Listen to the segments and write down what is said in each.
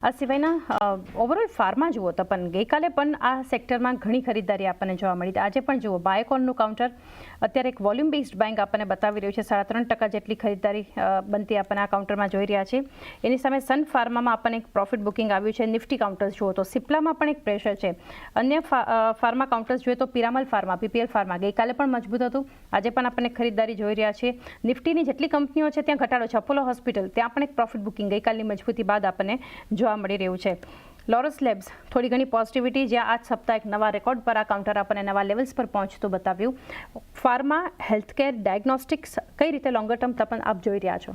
આ સિવાયના overall pharma જુઓ તો પણ ગઈકાલે પણ આ સેક્ટરમાં ઘણી ખરીદારી આપણને જોવા મળી. આજે પણ જુઓ બાયોકોનનું કાઉન્ટર અત્યારે એક વોલ્યુમ બેઝડ બેંક આપણને બતાવી રહ્યું છે. 3.5% જેટલી ખરીદારી બનતી આપણને આ કાઉન્ટરમાં જોઈ રહ્યા છે. એની સામે સન ફાર્મામાં આપણને એક પ્રોફિટ બુકિંગ આવ્યું છે. નિફ્ટી કાઉન્ટર્સ જુઓ તો સિપ્લામાં પણ એક પ્રેશર છે. અન્ય ફાર્મા કાઉન્ટર્સ જોઈએ તો પિરામલ ફાર્મા, પીપીએલ ફાર્મા ગઈકાલે પણ મજબૂત હતું. આજે પણ આપણને ખરીદારી જોઈ રહ્યા છે. નિફ્ટીની જેટલી કંપનીઓ છે ત્યાં ઘટાડો છે. અપોલો હોસ્પિટલ ત્યાં પણ એક પ્રોફિટ બુકિંગ ગઈકાલની મજબૂતી બાદ આપણને જોવા મળી રહ્યું છે. લોરસ લેબ્સ થોડી ઘણી પોઝિટિવિટી, જ્યાં આજ સપ્તાહ એક નવા રેકોર્ડ પર આ કાઉન્ટર આપણને નવા લેવલ્સ પર પહોંચતું બતાવ્યું. ફાર્મા, હેલ્થકેર, ડાયગ્નોસ્ટિક્સ કઈ રીતે લોંગર ટર્મ તપન આપ જોઈ રહ્યા છો?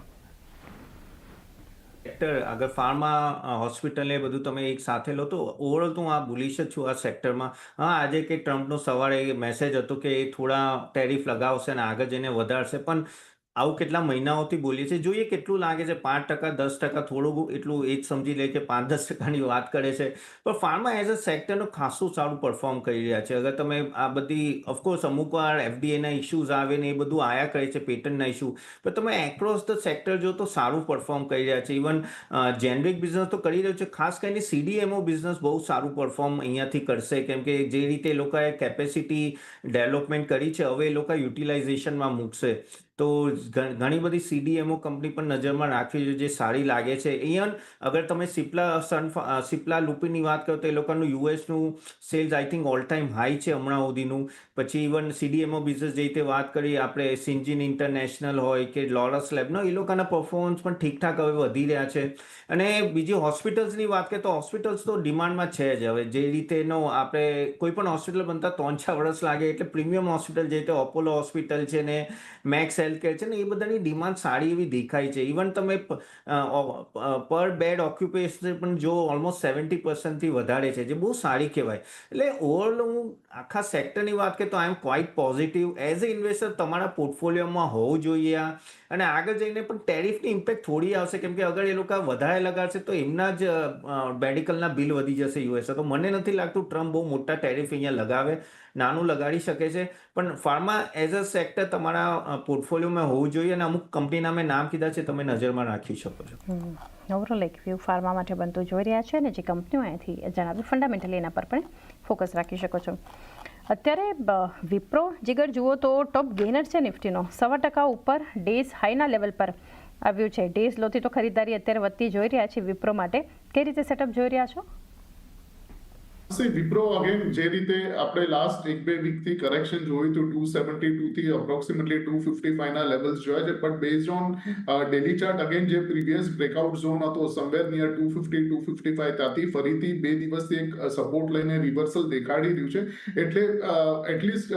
સેક્ટર અગર ફાર્મા હોસ્પિટલ એ બધું તમે એક સાથે લો તો ઓવરઓલ તો હું આ બુલિશ જ છું આ સેક્ટરમાં. હા, આજે કે ટ્રમ્પનો સવારે મેસેજ હતો કે એ થોડા ટેરિફ લગાવશે અને આગળ જઈને વધારશે, પણ આવું કેટલા મહિનાઓથી બોલીએ છીએ. જોઈએ કેટલું લાગે છે, 5%, 10%, થોડું એટલું એ જ સમજી લે કે 5-10%ની વાત કરે છે. પણ ફાર્મા એઝ અ સેક્ટરનું ખાસું સારું પરફોર્મ કરી રહ્યા છે. અગર તમે આ બધી ઓફકોર્સ અમુક વાર એફડીએના ઇશ્યુઝ આવે ને એ બધું આયા કરે છે, પેટન્ટના ઇશ્યુ, પણ તમે એક્રોસ ધ સેક્ટર જો તો સારું પરફોર્મ કરી રહ્યા છે. ઇવન જેનરિક બિઝનેસ તો કરી રહ્યું છે, ખાસ કરીને સીડીએમઓ બિઝનેસ બહુ સારું પરફોર્મ અહીંયાથી કરશે, કેમ કે જે રીતે એ લોકોએ કેપેસિટી ડેવલપમેન્ટ કરી છે હવે એ લોકો યુટિલાઇઝેશનમાં મૂકશે. તો ઘણી બધી સીડીએમઓ કંપની પણ નજરમાં રાખવી જોઈએ જે સારી લાગે છે. ઇવન અગર તમે સિપ્લા લુપિનની વાત કરો તો એ લોકોનું યુએસનું sales I think all time high છે હમણાં સુધીનું. પછી ઇવન સીડીએમઓ બિઝનેસ જે રીતે વાત કરીએ આપણે, સિન્જીન ઇન્ટરનેશનલ હોય કે લોરસ લેબનો, એ લોકોના પરફોર્મન્સ પણ ઠીકઠાક હવે વધી રહ્યા છે. અને બીજી હોસ્પિટલ્સની વાત કરીએ તો હોસ્પિટલ્સ તો ડિમાન્ડમાં છે જ. હવે જે રીતેનો આપણે કોઈ પણ હોસ્પિટલ બનતા 3-6 વર્ષ લાગે, એટલે પ્રીમિયમ હોસ્પિટલ જે રીતે અપોલો હોસ્પિટલ છે ને મેક્સ હેલ્થકેર છે ને, એ બધાની ડિમાન્ડ સારી એવી દેખાય છે. ઇવન તમે પર બેડ ઓક્યુપેશન પણ જો ઓલમોસ્ટ 70%થી વધારે છે, જે બહુ સારી કહેવાય. એટલે ઓવરઓલ હું આખા સેક્ટરની વાત કરીએ તો I am quite positive. As a investor તમારા પોર્ટફોલિયોમાં હોવું જોઈએ આ. અને આગળ જઈને પણ ટેરિફની ઇમ્પેક્ટ થોડી આવશે, કેમ કે અગર એ લોકો વધારે લગાડશે તો એમના જ મેડિકલના બિલ વધી જશે યુએસએ. તો મને નથી લાગતું ટ્રમ્પ બહુ મોટા ટેરિફ અહીંયા લગાવે. નાનું લગાડી શકે છે, પણ ફાર્મા એઝ અ સેક્ટર તમારા પોર્ટફોલિયોમાં હોવું જોઈએ. અને અમુક કંપનીના મેં નામ કીધા છે, તમે નજરમાં રાખી શકો છો. ઓવરઓલ એક વ્યૂ ફાર્મા માટે બનતું જોઈ રહ્યા છે, અને જે કંપનીઓ અહીંયાથી જણાવ્યું ફંડામેન્ટલી એના પર પણ ફોકસ રાખી શકો છો. અત્યારે વિપ્રો જીગર જુઓ તો ટોપ ગેનર છે નિફ્ટીનો. 1.25% ઉપર ડેઝ હાઈના લેવલ પર આવ્યું છે. ડેઝ લોથી તો ખરીદારી અત્યારે વધતી જોઈ રહ્યા છે વિપ્રો માટે. કઈ રીતે સેટઅપ જોઈ રહ્યા છો? વિપ્રો અગેન જે રીતે આપણે લાસ્ટ 1-2 વીકથી કરેક્શન જોયું હતું, 272 થી અપ્રોક્સિમેટલી 255 ના લેવલ્સ જોયા છે. But based on daily chart again જે પ્રીવિયસ બ્રેકઆઉટ ઝોન હતો સમવેર નિયર 250-255, ત્યાંથી ફરીથી 2 દિવસથી એક સપોર્ટ લઈને રિવર્સલ દેખાડી રહ્યું છે. એટલે એટલીસ્ટ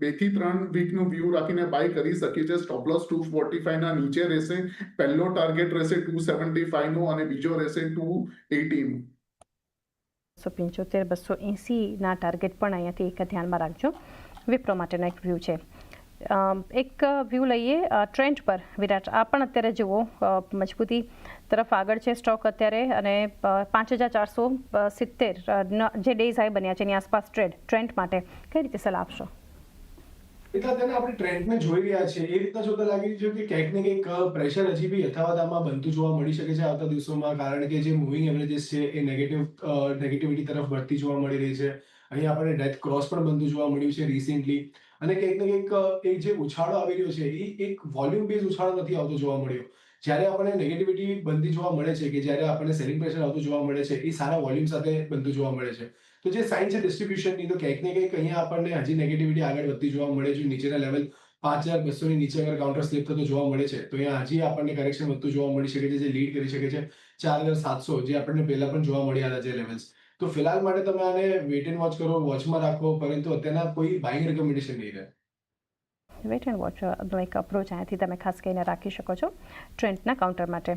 2 થી 3 વીકનું વ્યૂ રાખીને બાય કરી શકીએ છીએ. સ્ટોપ લોસ 245 ના નીચે રહેશે. પહેલો ટાર્ગેટ રહેશે 275 નો અને બીજો રહેશે 280 નો. 275-280ના ટાર્ગેટ પણ અહીંયાથી એક ધ્યાનમાં રાખજો. વિપ્રો માટેનો એક વ્યૂ છે. એક વ્યૂ લઈએ ટ્રેન્ડ પર. વિરાટ, આ પણ અત્યારે જુઓ મજબૂતી તરફ આગળ છે સ્ટોક અત્યારે, અને 5470 જે ડેઝ હાઈ બન્યા છે એની આસપાસ ટ્રેન્ડ માટે કઈ રીતે સલાહ આપશો? એટલે તેને આપણે ટ્રેન્ડને જોઈ રહ્યા છીએ એ રીતના જોતા લાગી રહ્યું છે કે ક્યાંક ને ક્યાંક પ્રેશર હજી બી યથાવત આમાં બનતું જોવા મળી શકે છે આવતા દિવસોમાં, કારણ કે જે મૂવિંગ એવરેજીસ છે એ નેગેટિવિટી તરફ વધતી જોવા મળી રહી છે. અહીં આપણને ડેથ ક્રોસ પણ બનતું જોવા મળ્યું છે રિસેન્ટલી. અને ક્યાંક ને ક્યાંક એ જે ઉછાળો આવી રહ્યો છે એ એક વોલ્યુમ બેઝ ઉછાળો નથી આવતો જોવા મળ્યો. જ્યારે આપણને નેગેટિવિટી બનતી જોવા મળે છે, કે જ્યારે આપણને સેલિંગ પ્રેશર આવતું જોવા મળે છે, એ સારા વોલ્યુમ સાથે બનતું જોવા મળે છે. તો જે સાઇન છે ડિસ્ટ્રીબ્યુશનની, તો ક્યાંક ને ક્યાંક અહીંયા આપણને હજી નેગેટિવિટી આગળ વધતી જોવા મળે છે. નીચેના લેવલ 5200 ની નીચે અગર કાઉન્ટર સ્લિપ થતો જોવા મળે છે તો અહીંયા હજી આપણને કરેક્શન વધતું જોવા મળી શકે છે, જે લીડ કરી શકે છે 4700, જે આપણને પહેલા પણ જોવા મળ્યા હતા જે લેવલ્સ. તો ફિલહાલ માટે તમે આને વેટ એન્ડ વોચ કરો, વોચમાં રાખો, પરંતુ અત્યારના કોઈ બાઇંગ રેકમેન્ડેશન નહીં રહે. વેટ એન્ડ વોચનો એક અપ્રોચ અહીંયાથી તમે ખાસ કરીને રાખી શકો છો ટ્રેન્ડના કાઉન્ટર માટે.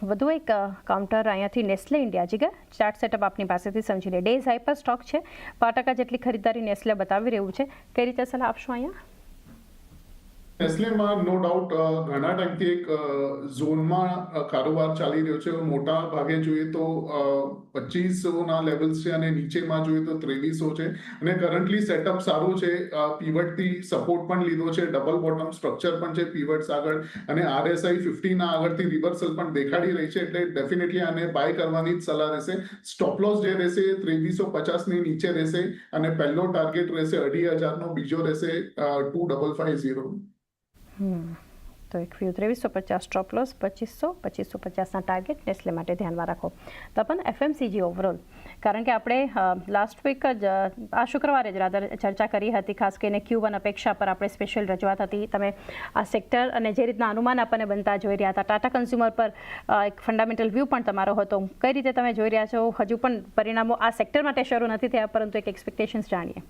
વધુ એક કાઉન્ટર અહીંયાથી નેસ્લે ઇન્ડિયા. જીગર, ચાર્ટ સેટઅપ આપની પાસેથી સમજી લે. ડેઝ હાઈ પર સ્ટોક છે, 5% જેટલી ખરીદારી નેસ્લે બતાવી રહ્યું છે. કઈ રીતે સલાહ આપશો અહીંયા? નેસ્લેમાં નો ડાઉટ ઘણા ટાઈમથી એક ઝોનમાં કારોબાર ચાલી રહ્યો છે. મોટા ભાગે જોઈએ તો 2500ના લેવલ્સ છે અને નીચેમાં જોઈએ તો 2300 છે અને કરન્ટલી સેટઅપ સારું છે. પીવટથી સપોર્ટ પણ લીધો છે, ડબલ બોટમ સ્ટ્રક્ચર પણ છે પીવટ્સ આગળ અને RSI 50ના આગળથી રિવર્સલ પણ દેખાડી રહી છે, એટલે ડેફિનેટલી આને બાય કરવાની જ સલાહ રહેશે. સ્ટોપ લોસ જે રહેશે 2350ની નીચે રહેશે અને પહેલો ટાર્ગેટ રહેશે 2500નો, બીજો રહેશે 2550. તો એક વ્યૂ 2350 સ્ટોપ લોસ, 2550ના ટાર્ગેટ નેસ્લે માટે ધ્યાનમાં રાખો. તો પણ FMCG ઓવરઓલ, કારણ કે આપણે લાસ્ટ વીક જ આ શુક્રવારે જ રાધર ચર્ચા કરી હતી, ખાસ કરીને Q1 અપેક્ષા પર આપણે સ્પેશિયલ રજૂઆત હતી. તમે આ સેક્ટર અને જે રીતના અનુમાન આપણને બનતા જોઈ રહ્યા હતા, ટાટા કન્ઝ્યુમર પર એક ફંડામેન્ટલ વ્યૂ પણ તમારો હતો. કઈ રીતે તમે જોઈ રહ્યા છો? હજુ પણ પરિણામો આ સેક્ટર માટે શરૂ નથી થયા, પરંતુ એક એક્સપેક્ટેશન્સ જાણીએ.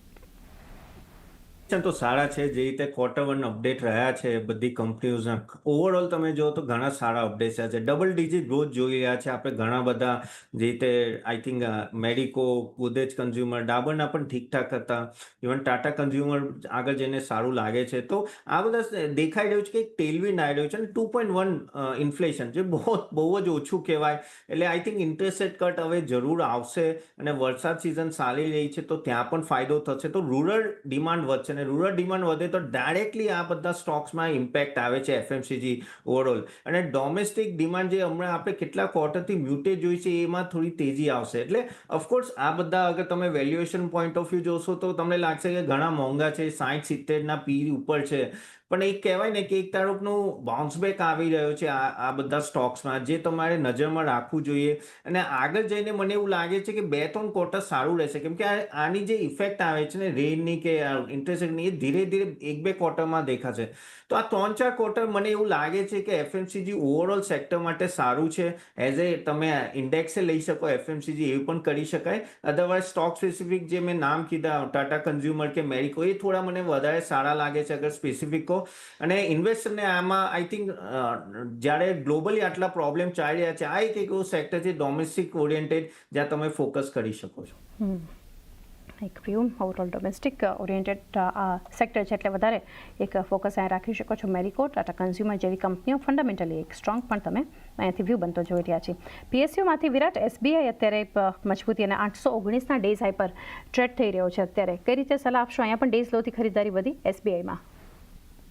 તો સારા છે. જે રીતે Q1 અપડેટ રહ્યા છે બધી કંપનીઓના, ઓવરઓલ તમે જો તો ઘણા સારા અપડેટ થયા છે. ડબલ ડિજિટ ગ્રોથ જોઈ રહ્યા છે આપણે ઘણા બધા. જે રીતે આઈ થિંક મેડિકો, ગોદરેજ કન્ઝ્યુમર, ડાબરના પણ ઠીકઠાક હતા. ઇવન ટાટા કન્ઝ્યુમર આગળ જઈને સારું લાગે છે. તો આ બધા દેખાઈ રહ્યું છે કે એક ટેલવિન્ડ આવી રહ્યું છે અને 2.1 ઇન્ફ્લેશન જે બહુ જ ઓછું કહેવાય. એટલે I think interest rate cut હવે જરૂર આવશે અને વરસાદ સિઝન ચાલી રહી છે તો ત્યાં પણ ફાયદો થશે. તો રૂરલ ડિમાન્ડ વધશે. રૂરલ ડિમાન્ડ વધે તો ડાયરેક્ટલી આ બધા સ્ટોક્સમાં ઇમ્પેક્ટ આવે છે FMCG ઓવરઓલ. અને ડોમેસ્ટિક ડિમાન્ડ જે હમણાં આપણે કેટલા ક્વાર્ટરથી મ્યુટેડ જોઈ છે એમાં થોડી તેજી આવશે. એટલે ઓફકોર્સ આ બધા અગર તમે વેલ્યુએશન પોઈન્ટ ઓફ વ્યૂ જોશો તો તમને લાગશે કે ઘણા મોંઘા છે, 60-70ના પી ઉપર છે. પણ એક કહેવાય ને કે એક તરફનું બાઉન્સ બેક આવી રહ્યો છે આ બધા સ્ટોક્સમાં, જે તમારે નજરમાં રાખવું જોઈએ. અને આગળ જઈને મને એવું લાગે છે કે 2-3 ક્વાર્ટર સારું રહેશે, કેમ કે આની જે ઇફેક્ટ આવે છે ને રેનની કે ઇન્ટરેસ્ટ રેટની, એ ધીરે ધીરે 1-2 ક્વાર્ટરમાં દેખાશે. તો આ 3-4 ક્વાર્ટર મને એવું લાગે છે કે FMCG ઓવરઓલ સેક્ટર માટે સારું છે. એઝ એ તમે ઇન્ડેક્સે લઈ શકો FMCG, એવું પણ કરી શકાય. અધરવાઇઝ સ્ટોક સ્પેસિફિક જે મેં નામ કીધા, ટાટા કન્ઝ્યુમર કે મેરિકો, એ થોડા મને વધારે સારા લાગે છે અગર સ્પેસિફિક કહો. અને ઇન્વેસ્ટરને આમાં આઈ થિંક જ્યારે ગ્લોબલી આટલા પ્રોબ્લેમ ચાલી રહ્યા છે, આ એક એવું સેક્ટર છે ડોમેસ્ટિક ઓરિએન્ટેડ જ્યાં તમે ફોકસ કરી શકો છો. એક view overall domestic oriented sector છે, એટલે વધારે એક ફોકસ અહીંયા રાખી શકો છો. મેરિકો, ટાટા કન્ઝ્યુમર જેવી કંપનીઓ ફંડામેન્ટલી એક સ્ટ્રોંગ પણ તમે અહીંયાથી વ્યૂ બનતો જોઈ રહ્યા છીએ. PSUમાંથી વિરાટ, SBI અત્યારે મજબૂતી અને 819ના ડેઝ હાઈ પર ટ્રેડ થઈ રહ્યો છે અત્યારે. કઈ રીતે સલાહ આપશો? અહીંયા પણ ડેઝ લોથી ખરીદારી વધી SBIમાં.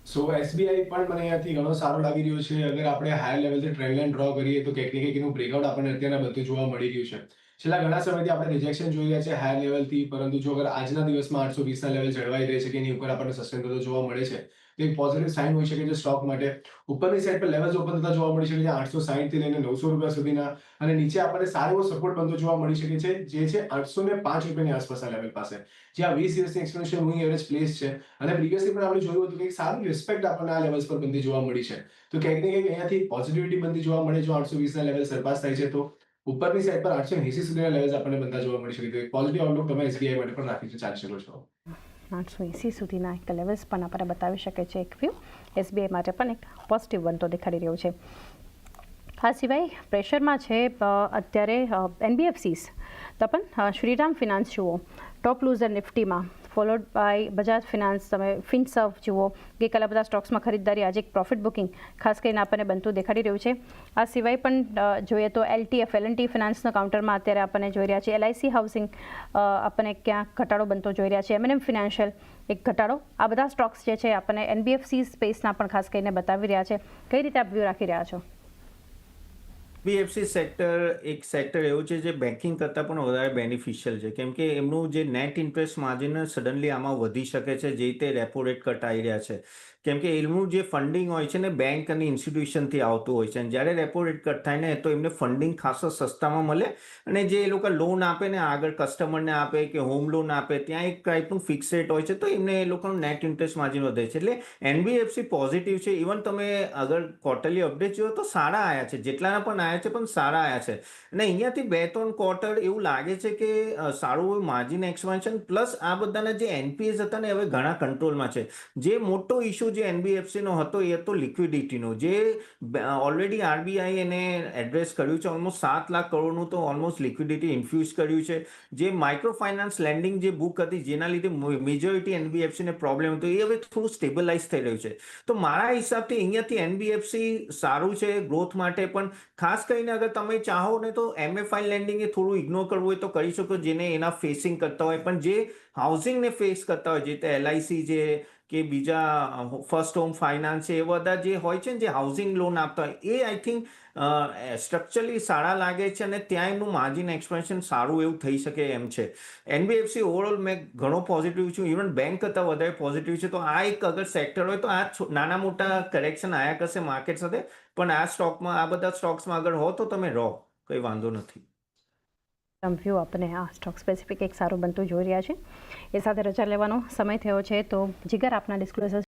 સો SBI પણ મને અહીંયાથી ઘણો સારો લાગી રહ્યો છે. અગર આપણે હાયર લેવલથી ટ્રેન્ડ લાઇન ડ્રો કરીએ તો કંઈક ને કંઈક એનું બ્રેકઆઉટ આપણને અત્યારના બધું જોવા મળી રહ્યું છે. છેલ્લા ઘણા સમયથી આપણે રિજેક્શન જોઈ રહ્યા છે હાયર લેવલથી, પરંતુ જો અગર આજના દિવસમાં 820ના લેવલ જળવાઈ રહે છે કે એની ઉપર આપણને સસ્ટેન થતો જોવા મળે છે તો એક પોઝિટિવ સાઇન હોઈ શકે છે સ્ટોક માટે. ઉપરની સાઈડ પર લેવલ્સ ઓપન થતા જોવા મળી શકે છે 860 થી લઈને 900 રૂપિયા સુધીના, અને નીચે આપણને સારો એવો સપોર્ટ બનતો જોવા મળી શકે છે જે છે 805 રૂપિયાની આસપાસના લેવલ પાસે, જે આ 20 દિવસની એક્સપોનેન્શિયલ મૂવિંગ એવરેજ પ્લેસ છે. અને પ્રીવિયસલી પણ આપણે જોયું હતું કે એક સારું રિસ્પેક્ટ આપણને આ લેવલ્સ પર બનતી જોવા મળી છે. તો ક્યાંક ને ક્યાંક અહીંયાથી પોઝિટિવિટી બનતી જોવા મળે જો 820ના લેવલ સરપાસ થાય છે તો ઉપરની સાઈડ પર 880 સુધીના લેવલ્સ આપણને બનતા જોવા મળી શકે. તો પોઝિટિવ આઉટલુક તમે SBI માટે પણ રાખી ચાલી શકો છો. 880 સુધીના એક લેવલ્સ પણ આપણને બતાવી શકે છે એક વ્યૂ SBI માટે પણ એક પોઝિટિવ બનતો દેખાડી રહ્યો છે. આ સિવાય પ્રેશરમાં છે અત્યારે NBFCs. તપન, શ્રીરામ ફિનાન્સ જુઓ ટોપ લૂઝર નિફ્ટીમાં, ફોલોડ બાય બજાજ ફિનાન્સ. તમે ફિનસર્વ જુઓ, ગઈકાલે બધા સ્ટોક્સમાં ખરીદદારી, આજે એક પ્રોફિટ બુકિંગ ખાસ કરીને આપણને બનતું દેખાડી રહ્યું છે. આ સિવાય પણ જોઈએ તો LTF L&T ફિનાન્સના કાઉન્ટરમાં અત્યારે આપણને જોઈ રહ્યા છે. LIC હાઉસિંગ આપણને ક્યાંક ઘટાડો બનતો જોઈ રહ્યા છે. M&M ફિનાન્શિયલ એક ઘટાડો. આ બધા સ્ટોક્સ જે છે આપણને NBFC સ્પેસના પણ ખાસ કરીને બતાવી રહ્યા છે. કઈ રીતે આપ વ્યૂ રાખી રહ્યા છો? NBFC સેક્ટર એક સેક્ટર એવું છે જે બેન્કિંગ કરતાં પણ વધારે બેનિફિશિયલ છે, કેમ કે એમનું જે નેટ ઇન્ટરેસ્ટ માર્જિન સડનલી આમાં વધી શકે છે જે રીતે રેપો રેટ કટ આવી રહ્યા છે. કેમ કે એમનું જે ફંડિંગ હોય છે ને બેંક અને ઇન્સ્ટિટ્યુશનથી આવતું હોય છે, અને જ્યારે રેપો રેટ કટ થાય ને તો એમને ફંડિંગ ખાસો સસ્તામાં મળે, અને જે એ લોકો લોન આપે ને આગળ કસ્ટમરને આપે કે હોમ લોન આપે ત્યાં એક ટાઈપનું ફિક્સ રેટ હોય છે, તો એમને એ લોકોનું નેટ ઇન્ટરેસ્ટ માર્જિન વધે છે. એટલે NBFC પોઝિટિવ છે. ઇવન તમે અગર ક્વાર્ટરલી અપડેટ જોયો તો સારા આવ્યા છે, જેટલાના પણ આવ્યા આવ્યા છે પણ સારા આવ્યા છે અને અહીંયાથી 2-3 ક્વાર્ટર એવું લાગે છે કે સારું માર્જિન એક્સપાન્શન પ્લસ આ બધાના જે એનપીએસ હતા ને હવે ઘણા કંટ્રોલમાં છે. જે મોટો ઇશ્યુ જે એનબીએફસીનો હતો એ હતો લિક્વિડિટીનો, જે ઓલરેડી આરબીઆઈ એને એડ્રેસ કર્યું છે. ઓલમોસ્ટ 7 લાખ કરોડનું તો ઓલમોસ્ટ લિક્વિડિટી ઇન્ફ્યુઝ કર્યું છે. જે માઇક્રો ફાઇનાન્સ લેન્ડિંગ જે બુક હતી જેના લીધે મેજોરિટી એનબીએફસીને પ્રોબ્લેમ હતો એ હવે થોડું સ્ટેબલાઇઝ થઈ રહ્યું છે. તો મારા હિસાબથી અહીંયાથી એનબીએફસી સારું છે ગ્રોથ માટે, પણ ખાસ કરીને અગર તમે ચાહો ને તો એમએફઆઈ લેન્ડિંગ એ થોડું ઇગ્નોર કરવું હોય તો કરી શકો, જેને એના ફેસિંગ કરતા હોય. પણ જે હાઉસિંગને ફેસ કરતા હોય, જે તે એલઆઈસી જે કે બીજા ફર્સ્ટ હોમ ફાઇનાન્સ છે, એ બધા જે હોય છે ને જે હાઉસિંગ લોન આપતા હોય, એ આઈ થિંક સ્ટ્રક્ચરલી સારા લાગે છે અને ત્યાં એમનું માર્જિન એક્સપેન્શન સારું એવું થઈ શકે એમ છે. એનબીએફસી ઓવરઓલ મેં ઘણો પોઝિટિવ છું, ઇવન બેંક કરતાં વધારે પોઝિટિવ છે. તો આ એક અગર સેક્ટર હોય તો આ નાના મોટા કરેક્શન આયા કરશે માર્કેટ સાથે, પણ આ સ્ટોકમાં, આ બધા સ્ટોક્સમાં અગર હો તો તમે રહો, કંઈ વાંધો નથી. વ્યૂ આપણને આ સ્ટોક સ્પેસિફિક એક સારું બનતું જોઈ રહ્યા છે. એ સાથે રજા લેવાનો સમય થયો છે, તો જીગર આપના ડિસ્ક્લોઝર